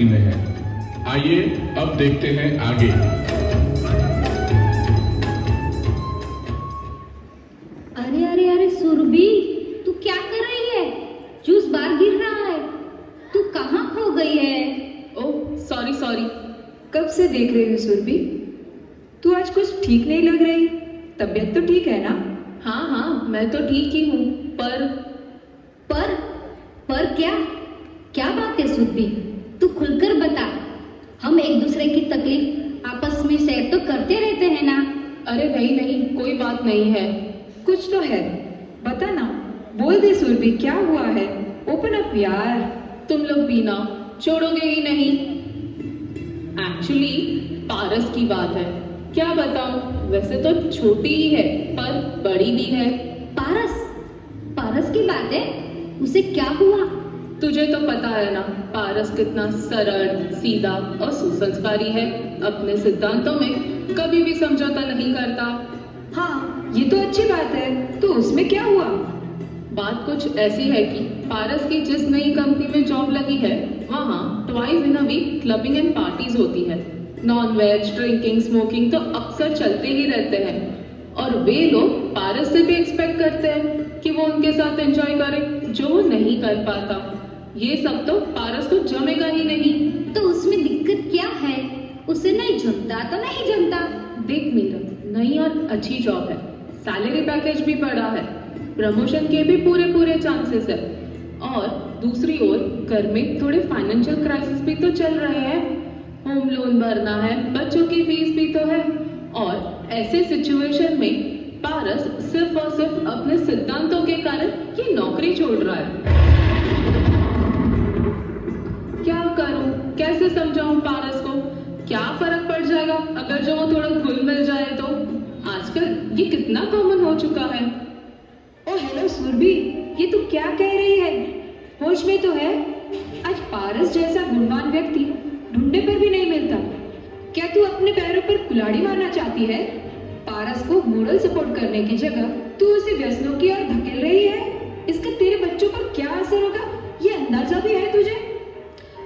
में है। आइए अब देखते हैं आगे। अरे अरे अरे सुरभि, तू क्या कर रही है? जूस बाहर गिर रहा है। तू कहाँ खो गई है? Oh sorry sorry. कब से देख रही हूँ सुरभि, तू आज कुछ ठीक नहीं लग रही। तबीयत तो ठीक है ना? हाँ हाँ मैं तो ठीक ही हूँ, पर पर क्या? क्या बात है सुरभि? तू खुलकर बता। हम एक दूसरे की तकलीफ आपस में शेयर तो करते रहते हैं ना। अरे नहीं नहीं कोई बात नहीं है। कुछ तो है, बता ना, बोल दे सुरभि, क्या हुआ है? ओपन अप यार। तुम लोग भी ना छोड़ोगे ही नहीं। एक्चुअली पारस की बात है। क्या बताऊं, वैसे तो छोटी ही है पर बड़ी भी है। पारस की बात है? उसे क्या हुआ? तुझे तो पता है ना पारस कितना सरल सीधा और सुसंस्कारी है। अपने सिद्धांतों में कभी भी समझौता नहीं करता। हाँ ये तो अच्छी बात है, तो उसमें क्या हुआ? बात कुछ ऐसी है कि पारस की जिस नई कंपनी में जॉब लगी है वहाँ twice in a week clubbing and parties होती है। नॉन वेज ड्रिंकिंग स्मोकिंग तो अक्सर चलते ही रहते हैं और वे लोग पारस से भी एक्सपेक्ट करते हैं कि वो उनके साथ एंजॉय करे, जो वो नहीं कर पाता। ये सब तो पारस को जमेगा ही नहीं। तो उसमें दिक्कत क्या है? उसे नहीं जमता तो नहीं जमता। देख मीरा, नई और अच्छी जॉब है, सैलरी पैकेज भी बड़ा है, प्रमोशन के भी पूरे चांसेस है, और दूसरी ओर घर में थोड़े फाइनेंशियल क्राइसिस भी तो चल रहे हैं। होम लोन भरना है, बच्चों की फीस भी तो है, और ऐसे सिचुएशन में पारस सिर्फ और सिर्फ अपने सिद्धांतों के कारण ये नौकरी छोड़ रहा है। क्या करूं, कैसे समझाऊं पारस को? क्या फर्क पड़ जाएगा अगर जो वो थोड़ा घुल मिल जाए तो? आजकल ये कितना कॉमन हो चुका है। ओ हेलो सुरभि, ये तू क्या कह रही है? होश में तो है? आज पारस जैसा गुणवान व्यक्ति ढूंढने पर भी नहीं मिलता। क्या तू अपने पैरों पर कुल्हाड़ी मारना चाहती है? पारस को मोरल सपोर्ट करने की जगह तू उसे व्यसनों की ओर धकेल रही है। इसका तेरे बच्चों पर क्या असर होगा, ये अंदाजा भी है तुझे?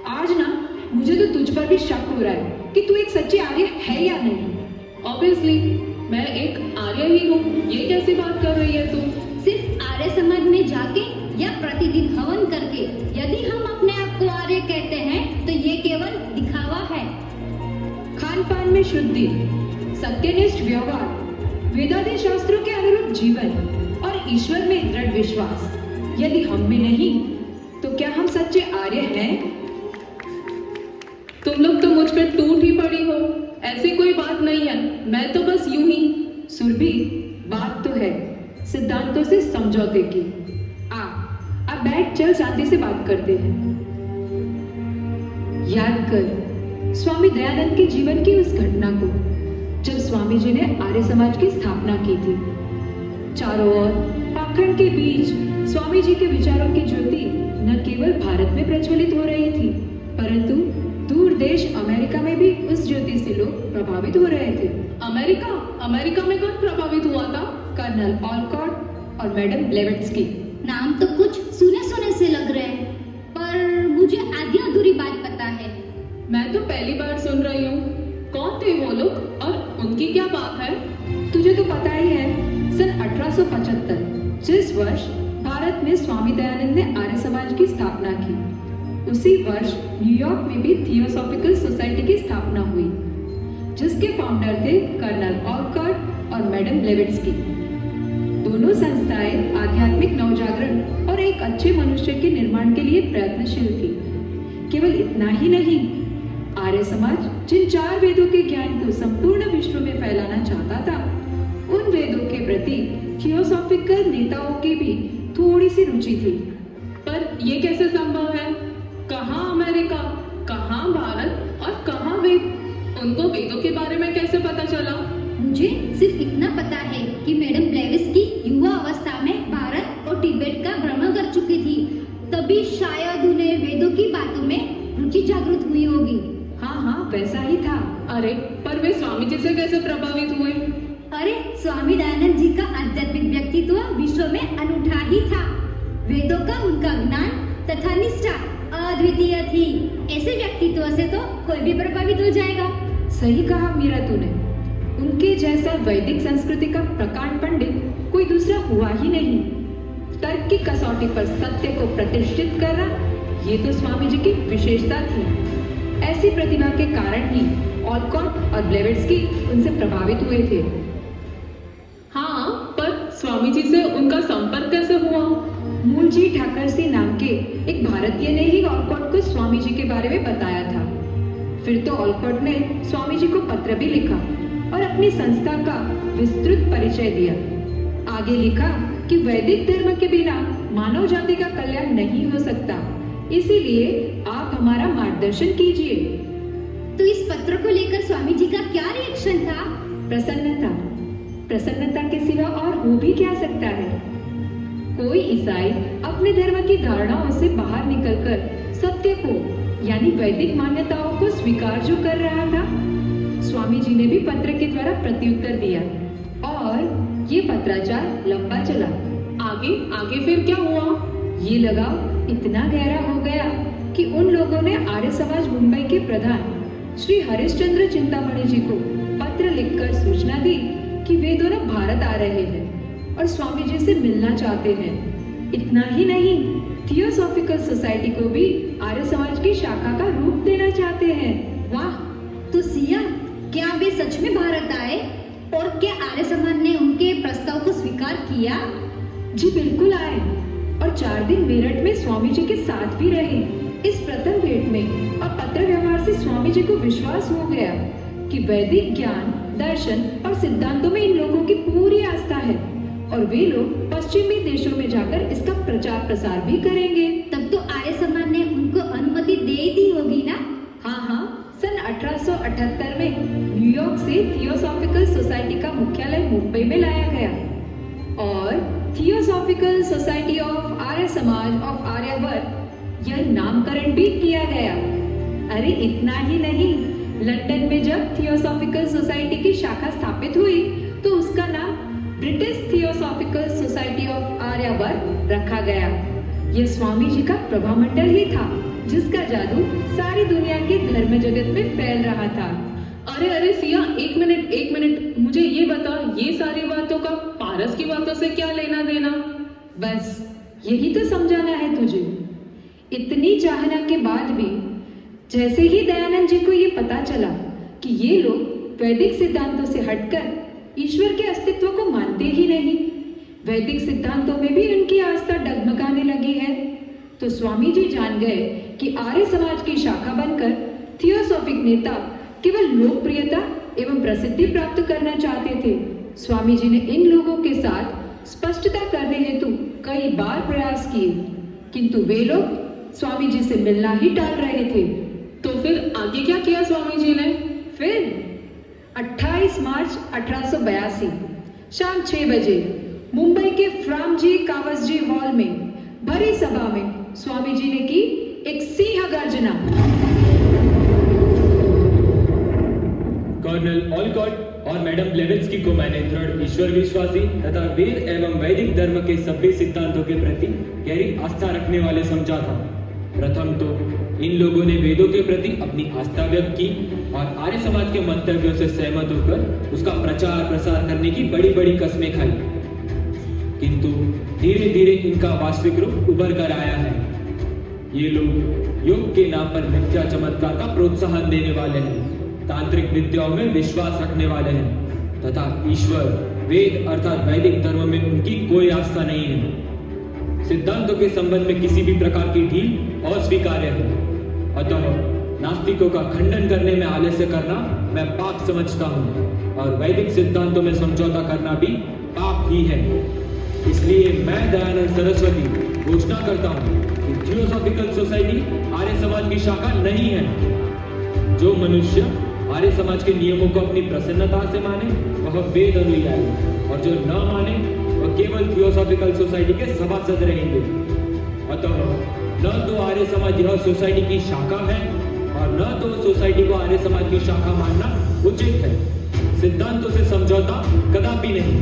आज ना मुझे तो तुझ पर भी शक हो रहा है कि तू एक सच्ची आर्य है या नहीं। ऑब्वियसली मैं एक आर्य ही हूँ। ये कैसी बात कर रही है तू? सिर्फ आर्य समाज में जाके या प्रतिदिन हवन करके यदि हम अपने आप को आर्य कहते हैं तो ये केवल दिखावा है। खान पान में शुद्धि, सत्यनिष्ठ व्यवहार, वेदादि शास्त्रों के अनुरूप जीवन और ईश्वर में दृढ़ विश्वास यदि हम में नहीं तो क्या हम सच्चे आर्य हैं? तुम लोग तो मुझ पर टूट ही पड़ी हो। ऐसी कोई बात नहीं है, मैं तो बस यूं ही। सुरभि, बात तो है सिद्धांतों से समझौते की। अब बैठ, चल शांति से बात करते हैं। याद कर स्वामी दयानंद के जीवन की उस घटना को जब स्वामी जी ने आर्य समाज की स्थापना की थी। चारों ओर पाखंड के बीच स्वामी जी के विचारों की ज्योति न केवल भारत में प्रज्वलित हो रही थी, परंतु दूर देश अमेरिका में भी उस ज्योति से लोग प्रभावित हो रहे थे। अमेरिका में कौन प्रभावित हुआ था? कर्नल ऑलकॉट और मैडम ब्लेवेट्स्की। नाम तो कुछ सुने से लग रहे हैं, पर मुझे आधी अधूरी बात पता है। मैं तो पहली बार सुन रही हूँ। कौन थे वो लोग और उनकी क्या बात है? तुझे तो पता ही है, सन 1875 जिस वर्ष भारत में स्वामी दयानंद ने आर्य समाज की स्थापना की, उसी वर्ष न्यूयॉर्क में भी थियोसॉफिकल सोसाइटी की स्थापना हुई, जिसके फाउंडर थे कर्नल ऑलकॉट और मैडम ब्लेवेट्स्की। दोनों संस्थाएं आध्यात्मिक नवजागरण और एक अच्छे मनुष्य के निर्माण के लिए प्रयत्नशील थी। केवल इतना ही नहीं, आर्य समाज जिन 4 वेदों के ज्ञान को संपूर्ण विश्व में फैलाना चाहता था, उन वेदों के प्रति थियोसॉफिकल नेताओं की भी थोड़ी सी रुचि थी। पर ये कैसे संभव है? कहाँ अमेरिका, कहाँ भारत और कहाँ वेद? उनको वेदों के बारे में कैसे पता चला? मुझे सिर्फ इतना पता है कि मैडम ब्लेवेट्स्की युवा अवस्था में भारत और तिब्बत का भ्रमण कर चुकी थी, तभी शायद उन्हें वेदों की बातों में रुचि जागृत हुई होगी। हाँ वैसा ही था। अरे पर वे स्वामी जी से कैसे प्रभावित हुए? अरे स्वामी दयानंद जी का आध्यात्मिक व्यक्तित्व विश्व में अनूठा ही था। वेदों का उनका ज्ञान तथा निष्ठा अद्वितीय थी। ऐसे व्यक्तित्व से तो कोई भी प्रभावित हो जाएगा। सही कहा मीरा तूने। उनके जैसा वैदिक संस्कृति का प्रकांड पंडित कोई दूसरा हुआ ही नहीं। तर्क की कसौटी पर सत्य को प्रतिष्ठित करना, ये तो स्वामी जी की विशेषता थी। ऐसी प्रतिभा के कारण ही ऑलकॉट और ब्लेवेट्स्की उनसे प्रभावित हुए थे। हाँ, पर स्वामी जी से उनका संपर्क कैसे हुआ? मूलजी ठाकर सिंह नाम के एक भारतीय ने ही ऑलकॉट को स्वामी जी के बारे में बताया था। फिर तो ऑलकॉट ने स्वामी जी को पत्र भी लिखा और अपनी संस्था का विस्तृत परिचय दिया। आगे लिखा कि वैदिक धर्म के बिना मानव जाति का कल्याण नहीं हो सकता, इसीलिए आप हमारा मार्गदर्शन कीजिए। तो इस पत्र को लेकर स्वामी जी का क्या रिएक्शन था? प्रसन्नता। प्रसन्नता के सिवा और हो भी क्या सकता है? कोई ईसाई अपने धर्म की धारणाओं से बाहर निकलकर सत्य को यानी वैदिक मान्यताओं को स्वीकार जो कर रहा था, स्वामी जी ने भी पत्र के द्वारा प्रत्युत्तर दिया और ये पत्राचार लंबा चला। आगे फिर क्या हुआ? ये लगाव इतना गहरा हो गया कि उन लोगों ने आर्य समाज मुंबई के प्रधान श्री हरिश्चंद्र चिंतामणि जी को पत्र लिखकर सूचना दी कि वे दोनों भारत आ रहे हैं और स्वामी जी से मिलना चाहते हैं। इतना ही नहीं, थियोसॉफिकल सोसाइटी को भी आर्य समाज की शाखा का रूप देना चाहते हैं। वाह! तो सिया, क्या वे सच में भारत आए और क्या आर्य समाज ने उनके प्रस्ताव को स्वीकार किया? जी बिल्कुल आए और 4 दिन मेरठ में स्वामी जी के साथ भी रहे। इस प्रथम भेंट में और पत्र व्यवहार से स्वामी जी को विश्वास हो गया कि वैदिक ज्ञान, दर्शन और सिद्धांतों में इन लोगों की पूरी आस्था है और वे लोग पश्चिमी देशों में जाकर इसका प्रचार प्रसार भी करेंगे। तब तो आर्य समाज ने उनको अनुमति दे दी होगी ना? हाँ, सन 1878 में न्यूयॉर्क से थियोसॉफिकल सोसाइटी का मुख्यालय मुंबई में लाया गया और theosophical Society of Arya Samaj of Aryavart यह नामकरण भी किया गया। अरे इतना ही नहीं, लंदन में जब थियोसॉफिकल सोसाइटी की शाखा स्थापित हुई तो उसका नाम British Theosophical Society of Aryavarta रखा गया। यह स्वामी जी का प्रभामंडल ही था जिसका जादू सारी दुनिया के धर्म जगत में फैल रहा था। अरे सिया, एक मिनट, मुझे ये बता, ये सारी बातों का पारस की बातों से क्या लेना देना? बस यही तो समझाना है तुझे। इतनी चाहना के बाद भी जैसे ही दयानंद जी को ये पता चला कि ये लोग वैदिक सिद्धांतों से हटकर ईश्वर के अस्तित्व को मानते ही नहीं, वैदिक सिद्धांतों में भी उनकी आस्था डगमगाने लगी है, तो स्वामी जी जान गए कि आर्य समाज की शाखा बनकर थियोसॉफिक नेता केवल लोकप्रियता एवं प्रसिद्धि प्राप्त करना चाहते थे। स्वामी जी ने इन लोगों के साथ स्पष्टता करने हेतु कई बार प्रयास किए, किंतु वे लोग स्वामी जी से मिलना ही टाल रहे थे। तो फिर आगे क्या किया स्वामी जी ने? फिर 28 मार्च 1882 शाम 6 बजे मुंबई के फ्रामजी कावसजी हॉल में भरी सभा में स्वामी जी ने की एक सिंह गर्जना। कर्नल ऑलकॉट और मैडम ब्लेवेट्स्की को मैंने दृढ़ ईश्वर विश्वासी तथा वेद एवं वैदिक धर्म के सभी सिद्धांतों के प्रति गहरी आस्था रखने वाले समझा था। प्रथम तो इन लोगों ने वेदों के प्रति अपनी आस्था व्यक्त की और आर्य समाज के मंतव्यों से सहमत होकर उसका प्रचार प्रसार करने की बड़ी बड़ी कस्में खाई, किंतु धीरे धीरे इनका वास्तविक रूप उभर कर आया है। ये लोग योग के नाम पर मिथ्या चमत्कार का प्रोत्साहन देने वाले हैं, तांत्रिक विद्याओं में विश्वास रखने वाले हैं तथा ईश्वर, वेद अर्थात वैदिक धर्म में उनकी कोई आस्था नहीं है। सिद्धांतों के संबंध में किसी भी प्रकार की ढील अस्वीकार्य है, अतः नास्तिकों का खंडन करने में आलस्य करना मैं पाप समझता हूँ और वैदिक सिद्धांतों में समझौता करना भी पाप ही है। इसलिए मैं दयानंद सरस्वती घोषणा करता हूँ कि थियोसॉफिकल सोसाइटी आर्य समाज की शाखा नहीं है। जो मनुष्य आर्य समाज के नियमों को अपनी प्रसन्नता से माने वह वेद अनुयायी और जो न माने वह केवल थियोसॉफिकल सोसाइटी के सभासद रहेंगे। अतः न तो आर्य समाज यह सोसाइटी की शाखा है और न तो सोसाइटी को आर्य समाज की शाखा मानना उचित है। सिद्धांतों से समझौता कदापि नहीं।